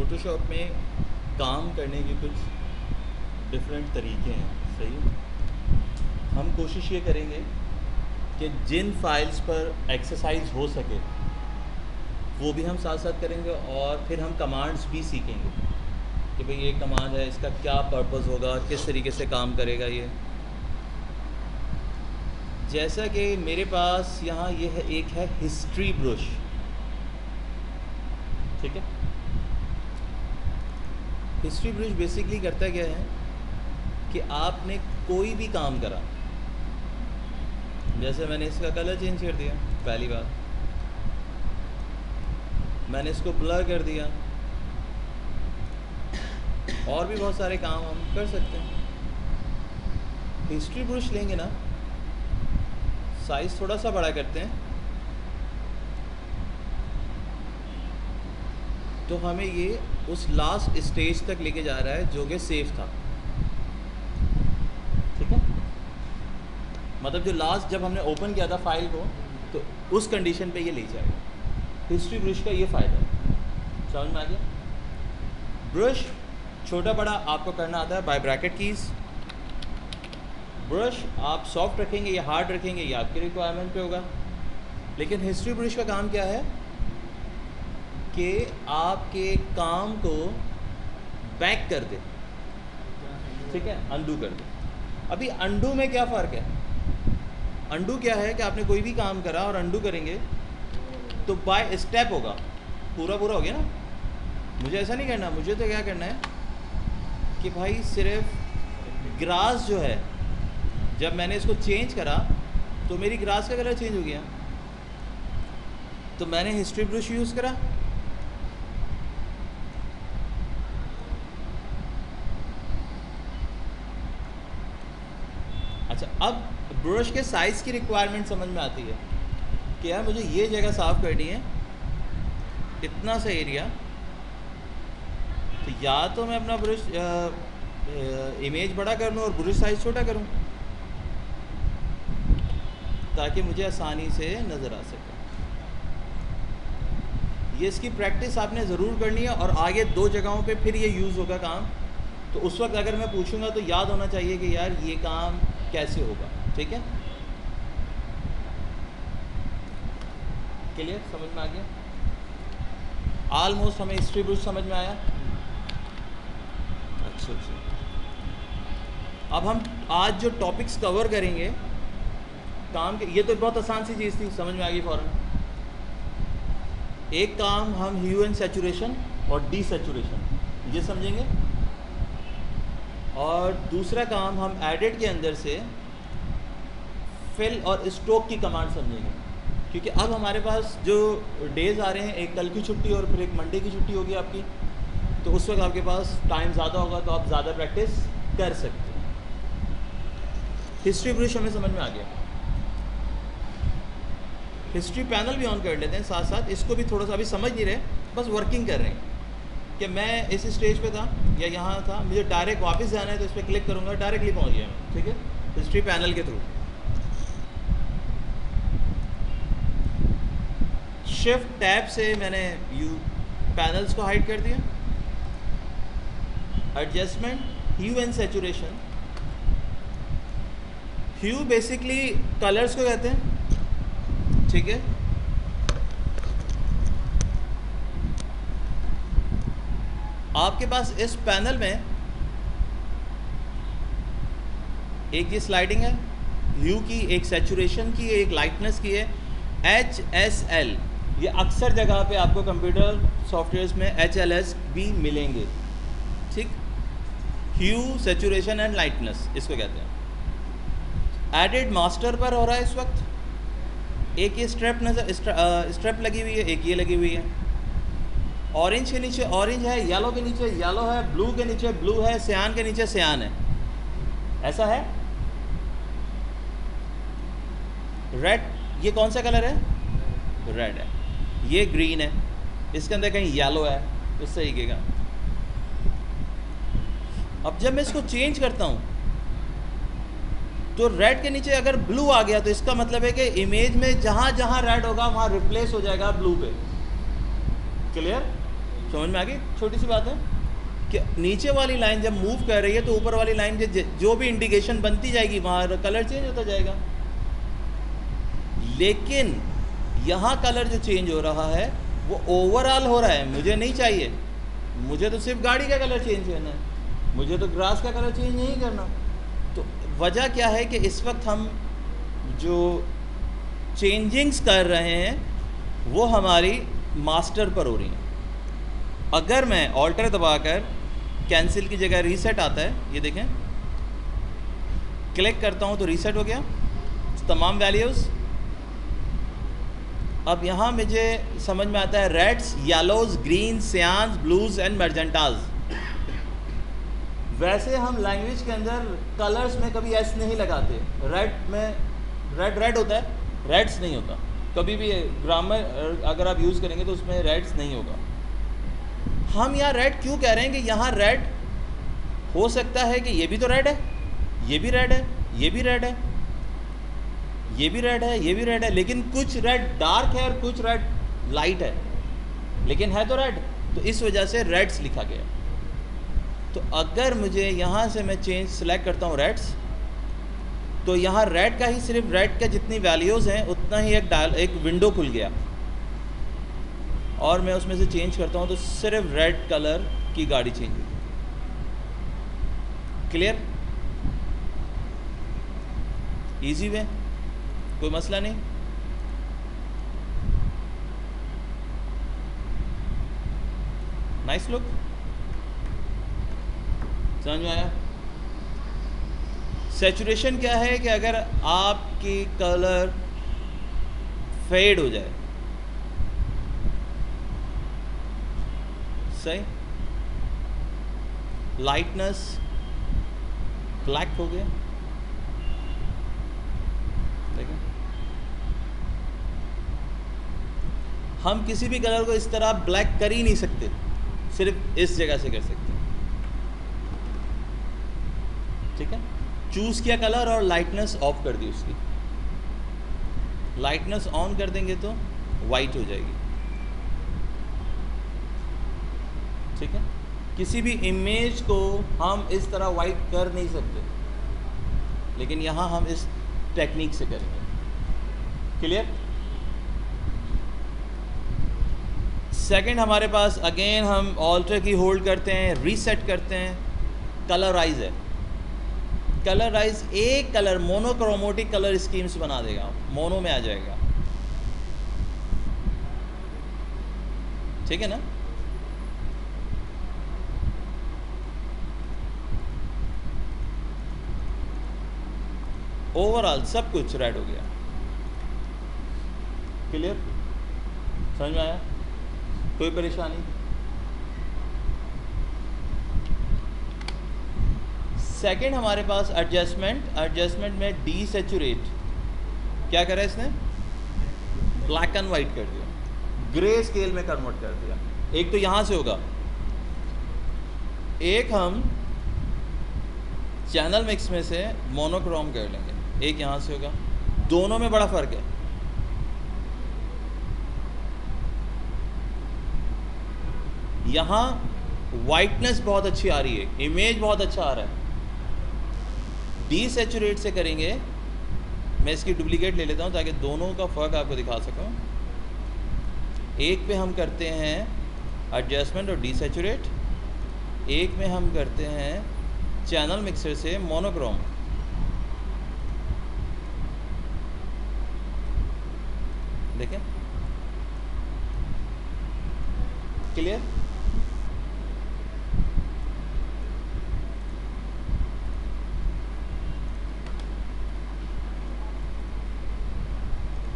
Photoshop में काम करने के कुछ डिफरेंट तरीके हैं, सही। हम कोशिश ये करेंगे कि जिन फाइल्स पर एक्सरसाइज हो सके वो भी हम साथ साथ करेंगे, और फिर हम कमांड्स भी सीखेंगे कि भाई ये कमांड है, इसका क्या पर्पस होगा, किस तरीके से काम करेगा ये। जैसा कि मेरे पास यहाँ ये है, एक है हिस्ट्री ब्रश, ठीक है। हिस्ट्री ब्रश बेसिकली करता क्या है कि आपने कोई भी काम करा, जैसे मैंने इसका कलर चेंज कर दिया, पहली बात, मैंने इसको ब्लर कर दिया, और भी बहुत सारे काम हम कर सकते हैं। हिस्ट्री ब्रश लेंगे ना, साइज़ थोड़ा सा बड़ा करते हैं तो हमें ये उस लास्ट स्टेज तक लेके जा रहा है जो कि सेफ था, ठीक है। मतलब जो लास्ट जब हमने ओपन किया था फाइल को, तो उस कंडीशन पे ये ले जाएगा। हिस्ट्री ब्रश का ये फ़ायदा है, समझ में आ गया। ब्रश छोटा बड़ा आपको करना आता है बाय ब्रैकेट कीज़। ब्रश आप सॉफ्ट रखेंगे या हार्ड रखेंगे ये आपके रिक्वायरमेंट पे होगा, लेकिन हिस्ट्री ब्रश का काम क्या है कि आपके काम को बैक कर दे, ठीक है, अंडू कर दे। अभी अंडू में क्या फ़र्क है? अंडू क्या है कि आपने कोई भी काम करा और अंडू करेंगे तो बाय स्टेप होगा, पूरा हो गया ना। मुझे ऐसा नहीं करना, मुझे तो क्या करना है कि भाई सिर्फ ग्रास जो है, जब मैंने इसको चेंज करा तो मेरी ग्रास का कलर चेंज हो गया, तो मैंने हिस्ट्री ब्रश यूज़ करा। अच्छा, अब ब्रश के साइज़ की रिक्वायरमेंट समझ में आती है कि यार मुझे ये जगह साफ़ करनी है, इतना सा एरिया, तो या तो मैं अपना ब्रश इमेज बड़ा कर लूँ और ब्रश साइज़ छोटा करूँ ताकि मुझे आसानी से नज़र आ सके। ये इसकी प्रैक्टिस आपने ज़रूर करनी है, और आगे 2 जगहों पे फिर ये यूज़ होगा काम। तो उस वक्त अगर मैं पूछूंगा तो याद होना चाहिए कि यार ये काम कैसे होगा, ठीक है। क्लियर, समझ में आ गया? ऑलमोस्ट हमें हिस्ट्री ब्रश समझ में आया। अच्छा, अब हम आज जो टॉपिक्स कवर करेंगे काम के, ये तो बहुत आसान सी चीज़ थी, समझ में आ गई फ़ौरन। एक काम हम ह्यू एंड सैचुरेशन और डी सैचुरेशन ये समझेंगे, और दूसरा काम हम एडिट के अंदर से फिल और स्ट्रोक की कमांड समझेंगे, क्योंकि अब हमारे पास जो डेज़ आ रहे हैं, एक कल की छुट्टी और फिर एक मंडे की छुट्टी होगी आपकी, तो उस वक्त आपके पास टाइम ज़्यादा होगा, तो आप ज़्यादा प्रैक्टिस कर सकते हैं। हिस्ट्री ब्रश हमें समझ में आ गया। हिस्ट्री पैनल भी ऑन कर लेते हैं साथ साथ, इसको भी थोड़ा सा अभी समझ नहीं रहे, बस वर्किंग कर रहे हैं कि मैं इस स्टेज पे था या यहाँ था, मुझे डायरेक्ट वापस जाना है तो इस पर क्लिक करूँगा, डायरेक्टली पहुँच गया मैं, ठीक है, हिस्ट्री पैनल के थ्रू। शिफ्ट टैब से मैंने पैनल्स को हाइड कर दिया। Adjustment, hue and saturation. Hue basically colours को कहते हैं, ठीक है। आपके पास इस पैनल में एक ये स्लाइडिंग है ह्यू की, एक सैचुरेशन की, एक लाइटनेस की है, HSL। ये अक्सर जगह पे आपको कंप्यूटर सॉफ्टवेयर्स में HLS भी मिलेंगे, ठीक। ह्यू, सैचुरेशन एंड लाइटनेस इसको कहते हैं। एडिट मास्टर पर हो रहा है इस वक्त। एक ये स्ट्रेप स्ट्रेप लगी हुई है, एक ये लगी हुई है। ऑरेंज के नीचे ऑरेंज है, येलो के नीचे येलो है, ब्लू के नीचे ब्लू है, सियान के नीचे सियान है, ऐसा है। रेड, ये कौन सा कलर है? रेड है। ये ग्रीन है, इसके अंदर कहीं येलो है, इस तरीके का। अब जब मैं इसको चेंज करता हूँ तो रेड के नीचे अगर ब्लू आ गया तो इसका मतलब है कि इमेज में जहाँ जहाँ रेड होगा वहाँ रिप्लेस हो जाएगा ब्लू पे। क्लियर? समझ में आ गई? छोटी सी बात है कि नीचे वाली लाइन जब मूव कर रही है तो ऊपर वाली लाइन जो भी इंडिकेशन बनती जाएगी वहाँ कलर चेंज होता जाएगा। लेकिन यहाँ कलर जो चेंज हो रहा है वो ओवरऑल हो रहा है, मुझे नहीं चाहिए। मुझे तो सिर्फ गाड़ी का कलर चेंज करना है, मुझे तो ग्रास का कलर चेंज नहीं करना। तो वजह क्या है कि इस वक्त हम जो चेंजिंग्स कर रहे हैं वो हमारी मास्टर पर हो रही हैं। अगर मैं ऑल्टर दबाकर कैंसिल की जगह रीसेट आता है, ये देखें, क्लिक करता हूँ तो रीसेट हो गया तमाम वैल्यूज़। अब यहाँ मुझे समझ में आता है reds, yellows, green, cyans, blues and magentas. वैसे हम लैंग्वेज के अंदर कलर्स में कभी एस नहीं लगाते। रेड में रेड होता है, रेड्स नहीं होता। कभी भी ग्रामर अगर आप यूज़ करेंगे तो उसमें रेड्स नहीं होगा। हम यहाँ रेड क्यों कह रहे हैं कि यहाँ रेड हो सकता है कि ये भी तो रेड है, ये भी रेड है, ये भी रेड है, ये भी रेड है, ये भी रेड है, लेकिन कुछ रेड डार्क है और कुछ रेड लाइट है, लेकिन है तो रेड। तो इस वजह से रेड्स लिखा गया। तो अगर मुझे यहाँ से मैं चेंज सेलेक्ट करता हूँ रेड्स, तो यहाँ रेड का ही सिर्फ रेड का जितनी वैल्यूज़ हैं उतना ही एक विंडो खुल गया, और मैं उसमें से चेंज करता हूँ तो सिर्फ रेड कलर की गाड़ी चेंज हुई। क्लियर? इजी वे, कोई मसला नहीं। नाइस लुक, समझ में आया? सैचुरेशन क्या है कि अगर आपकी कलर फेड हो जाए, सही, लाइटनेस ब्लैक हो गया, देखिए हम किसी भी कलर को इस तरह ब्लैक कर ही नहीं सकते, सिर्फ इस जगह से कर सकते हैं। ठीक है, चूज़ किया कलर और लाइटनेस ऑफ कर दी उसकी। लाइटनेस ऑन कर देंगे तो वाइट हो जाएगी। ठीक है, किसी भी इमेज को हम इस तरह वाइट कर नहीं सकते, लेकिन यहाँ हम इस टेक्निक से करेंगे। क्लियर? सेकंड हमारे पास अगेन हम ऑल्टर की होल्ड करते हैं, रीसेट करते हैं, कलराइज है। कलराइज एक कलर मोनोक्रोमेटिक कलर स्कीम्स बना देगा, मोनो में आ जाएगा। ठीक है ना? ओवरऑल सब कुछ रेड हो गया। क्लियर? समझ में आया? कोई परेशानी? सेकंड हमारे पास एडजस्टमेंट में डीसैचुरेट क्या करा इसने? ब्लैक एंड वाइट कर दिया, ग्रे स्केल में कन्वर्ट कर दिया। एक तो यहाँ से होगा, एक हम चैनल मिक्स में से मोनोक्रोम कर लेंगे, एक यहाँ से होगा। दोनों में बड़ा फ़र्क है। यहाँ वाइटनेस बहुत अच्छी आ रही है, इमेज बहुत अच्छा आ रहा है। डीसैचुरेट से करेंगे, मैं इसकी डुप्लीकेट ले लेता हूँ ताकि दोनों का फ़र्क आपको दिखा सकूँ। एक पे हम करते हैं एडजस्टमेंट और डीसैचुरेट, एक में हम करते हैं चैनल मिक्सर से मोनोक्रोम। देखें, क्लियर?